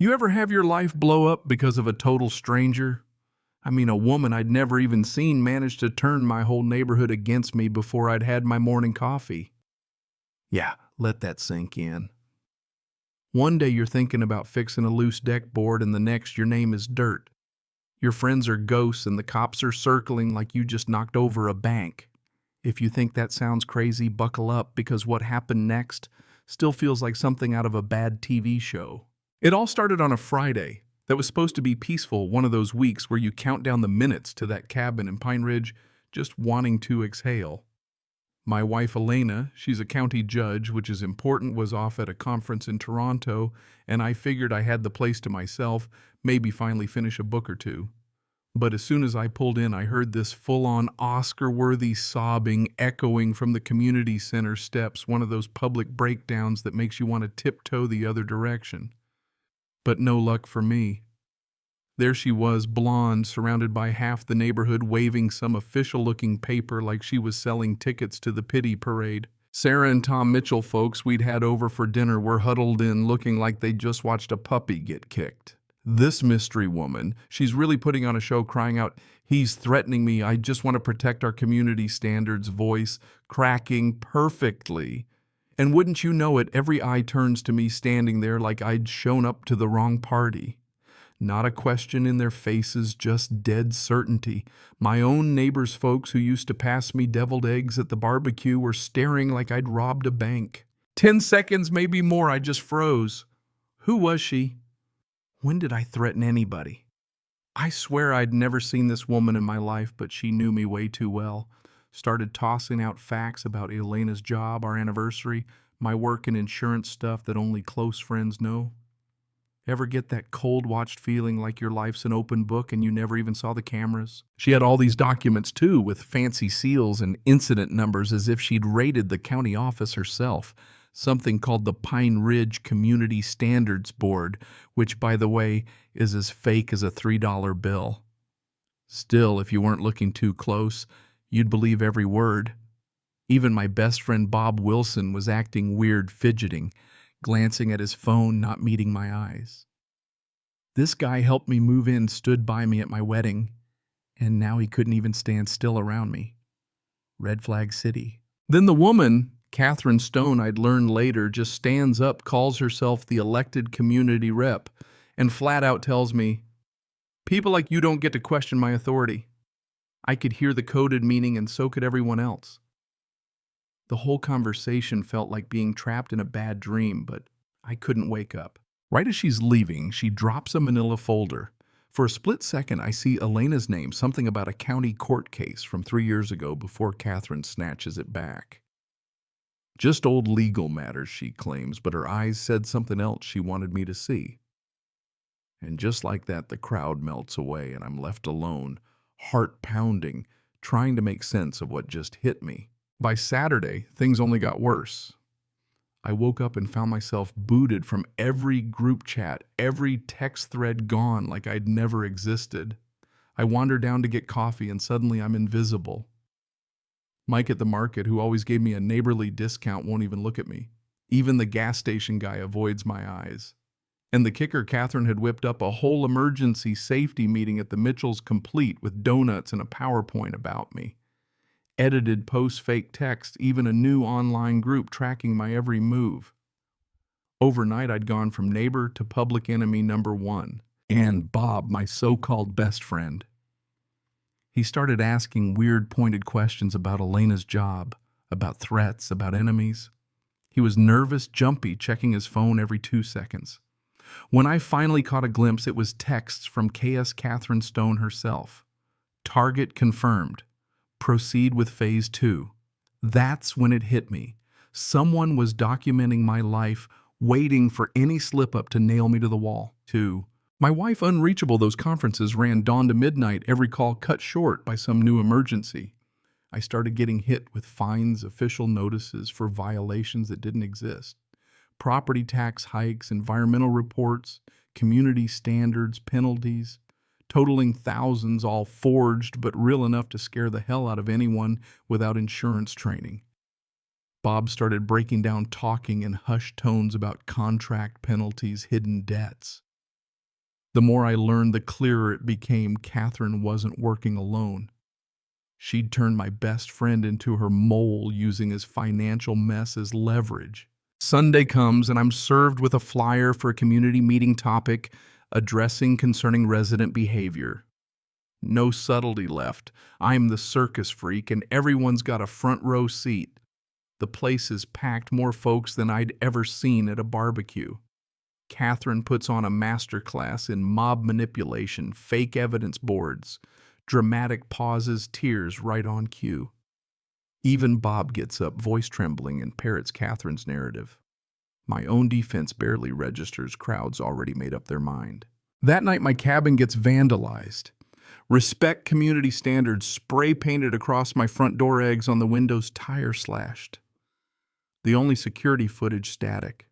You ever have your life blow up because of a total stranger? I mean, a woman I'd never even seen managed to turn my whole neighborhood against me before I'd had my morning coffee. Yeah, let that sink in. One day you're thinking about fixing a loose deck board, and the next your name is dirt. Your friends are ghosts, and the cops are circling like you just knocked over a bank. If you think that sounds crazy, buckle up, because what happened next still feels like something out of a bad TV show. It all started on a Friday that was supposed to be peaceful, one of those weeks where you count down the minutes to that cabin in Pine Ridge, just wanting to exhale. My wife Elena, she's a county judge, which is important, was off at a conference in Toronto, and I figured I had the place to myself, maybe finally finish a book or two. But as soon as I pulled in, I heard this full-on Oscar-worthy sobbing echoing from the community center steps, one of those public breakdowns that makes you want to tiptoe the other direction. But no luck for me. There she was, blonde, surrounded by half the neighborhood, waving some official-looking paper like she was selling tickets to the pity parade. Sarah and Tom Mitchell folks we'd had over for dinner were huddled in, looking like they'd just watched a puppy get kicked. This mystery woman, she's really putting on a show, crying out, "He's threatening me, I just want to protect our community standards," voice cracking perfectly. And wouldn't you know it, every eye turns to me standing there like I'd shown up to the wrong party. Not a question in their faces, just dead certainty. My own neighbors' folks who used to pass me deviled eggs at the barbecue were staring like I'd robbed a bank. 10 seconds, maybe more, I just froze. Who was she? When did I threaten anybody? I swear I'd never seen this woman in my life, but she knew me way too well. Started tossing out facts about Elena's job, our anniversary, my work and insurance stuff that only close friends know. Ever get that cold-watched feeling like your life's an open book and you never even saw the cameras? She had all these documents, too, with fancy seals and incident numbers as if she'd raided the county office herself, something called the Pine Ridge Community Standards Board, which, by the way, is as fake as a $3 bill. Still, if you weren't looking too close, you'd believe every word. Even my best friend Bob Wilson was acting weird, fidgeting, glancing at his phone, not meeting my eyes. This guy helped me move in, stood by me at my wedding, and now he couldn't even stand still around me. Red flag city. Then the woman, Catherine Stone, I'd learned later, just stands up, calls herself the elected community rep, and flat out tells me, "People like you don't get to question my authority." I could hear the coded meaning, and so could everyone else. The whole conversation felt like being trapped in a bad dream, but I couldn't wake up. Right as she's leaving, she drops a manila folder. For a split second, I see Elena's name, something about a county court case from 3 years ago, before Catherine snatches it back. Just old legal matters, she claims, but her eyes said something else she wanted me to see. And just like that, the crowd melts away, and I'm left alone, heart pounding, trying to make sense of what just hit me. By Saturday, things only got worse. I woke up and found myself booted from every group chat, every text thread gone like I'd never existed. I wander down to get coffee, and suddenly I'm invisible. Mike at the market, who always gave me a neighborly discount, won't even look at me. Even the gas station guy avoids my eyes. And the kicker, Catherine had whipped up a whole emergency safety meeting at the Mitchells, complete with donuts and a PowerPoint about me. Edited post-fake text, even a new online group tracking my every move. Overnight, I'd gone from neighbor to public enemy number one. And Bob, my so-called best friend. He started asking weird, pointed questions about Elena's job, about threats, about enemies. He was nervous, jumpy, checking his phone every 2 seconds. When I finally caught a glimpse, it was texts from KS Catherine Stone herself. Target confirmed. Proceed with phase 2. That's when it hit me. Someone was documenting my life, waiting for any slip-up to nail me to the wall. 2. My wife unreachable, those conferences ran dawn to midnight, every call cut short by some new emergency. I started getting hit with fines, official notices for violations that didn't exist. Property tax hikes, environmental reports, community standards, penalties, totaling thousands, all forged but real enough to scare the hell out of anyone without insurance training. Bob started breaking down, talking in hushed tones about contract penalties, hidden debts. The more I learned, the clearer it became Catherine wasn't working alone. She'd turned my best friend into her mole, using his financial mess as leverage. Sunday comes and I'm served with a flyer for a community meeting topic addressing concerning resident behavior. No subtlety left. I'm the circus freak and everyone's got a front row seat. The place is packed, more folks than I'd ever seen at a barbecue. Catherine puts on a masterclass in mob manipulation, fake evidence boards, dramatic pauses, tears right on cue. Even Bob gets up, voice trembling, and parrots Catherine's narrative. My own defense barely registers, crowds already made up their mind. That night my cabin gets vandalized. Respect community standards spray painted across my front door, eggs on the windows, tire slashed. The only security footage static.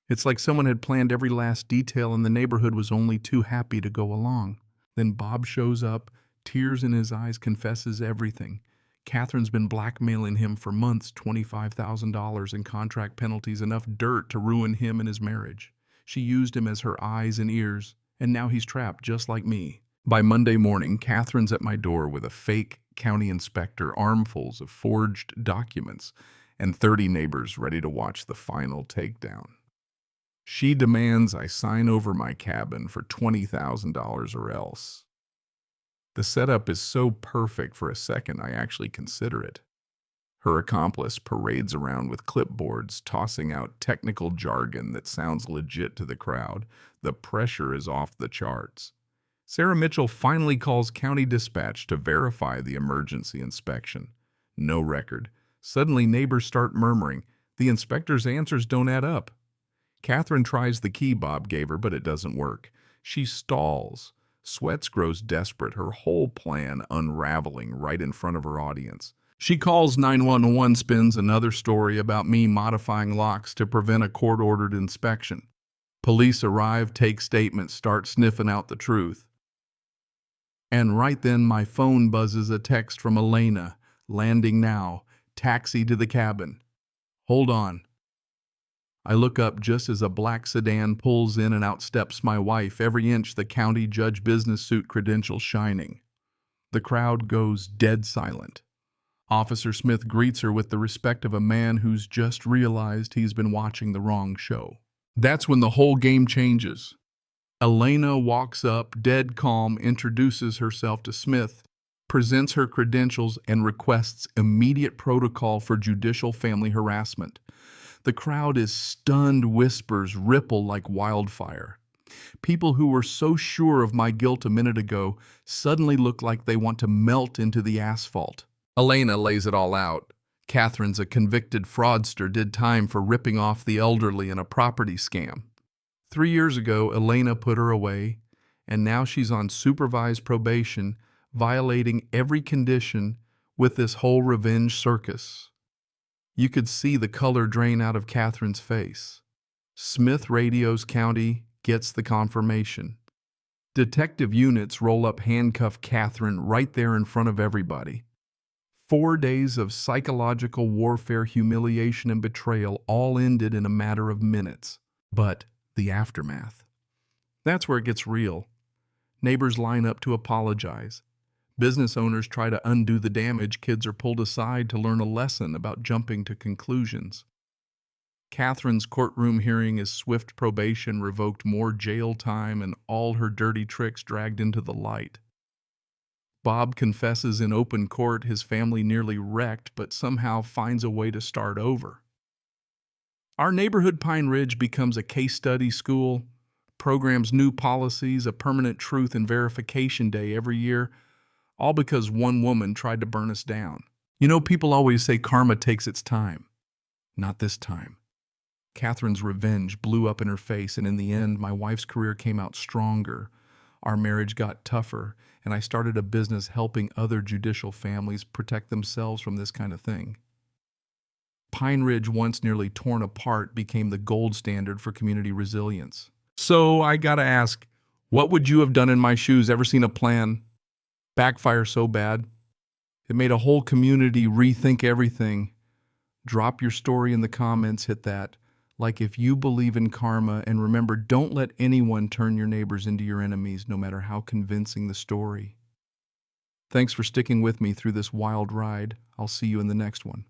It's like someone had planned every last detail and the neighborhood was only too happy to go along. Then Bob shows up, tears in his eyes, confesses everything. Catherine's been blackmailing him for months, $25,000 in contract penalties, enough dirt to ruin him and his marriage. She used him as her eyes and ears, and now he's trapped just like me. By Monday morning, Catherine's at my door with a fake county inspector, armfuls of forged documents, and 30 neighbors ready to watch the final takedown. She demands I sign over my cabin for $20,000 or else. The setup is so perfect for a second I actually consider it. Her accomplice parades around with clipboards, tossing out technical jargon that sounds legit to the crowd. The pressure is off the charts. Sarah Mitchell finally calls county dispatch to verify the emergency inspection. No record. Suddenly neighbors start murmuring. The inspector's answers don't add up. Catherine tries the key Bob gave her, but it doesn't work. She stalls. Sweats grows desperate, her whole plan unraveling right in front of her audience. She calls 911, spins another story about me modifying locks to prevent a court-ordered inspection. Police arrive, take statements, start sniffing out the truth. And right then my phone buzzes, a text from Elena. Landing now. Taxi to the cabin. Hold on. I look up just as a black sedan pulls in and out steps my wife, every inch the county judge business suit credentials shining. The crowd goes dead silent. Officer Smith greets her with the respect of a man who's just realized he's been watching the wrong show. That's when the whole game changes. Elena walks up, dead calm, introduces herself to Smith, presents her credentials, and requests immediate protocol for judicial family harassment. The crowd is stunned, whispers ripple like wildfire. People who were so sure of my guilt a minute ago suddenly look like they want to melt into the asphalt. Elena lays it all out. Catherine's a convicted fraudster, did time for ripping off the elderly in a property scam. 3 years ago, Elena put her away, and now she's on supervised probation, violating every condition with this whole revenge circus. You could see the color drain out of Catherine's face. Smith radios county, gets the confirmation. Detective units roll up, handcuff Catherine right there in front of everybody. 4 days of psychological warfare, humiliation, and betrayal all ended in a matter of minutes. But the aftermath. That's where it gets real. Neighbors line up to apologize. Business owners try to undo the damage. Kids are pulled aside to learn a lesson about jumping to conclusions. Catherine's courtroom hearing is swift probation, revoked, more jail time, and all her dirty tricks dragged into the light. Bob confesses in open court, his family nearly wrecked, but somehow finds a way to start over. Our neighborhood, Pine Ridge, becomes a case study school, programs new policies, a permanent truth and verification day every year, all because one woman tried to burn us down. You know, people always say karma takes its time. Not this time. Catherine's revenge blew up in her face, and in the end, my wife's career came out stronger. Our marriage got tougher, and I started a business helping other judicial families protect themselves from this kind of thing. Pine Ridge, once nearly torn apart, became the gold standard for community resilience. So I gotta ask, what would you have done in my shoes? Ever seen a plan backfire so bad? It made a whole community rethink everything. Drop your story in the comments, hit that Like if you believe in karma, and remember, don't let anyone turn your neighbors into your enemies, no matter how convincing the story. Thanks for sticking with me through this wild ride. I'll see you in the next one.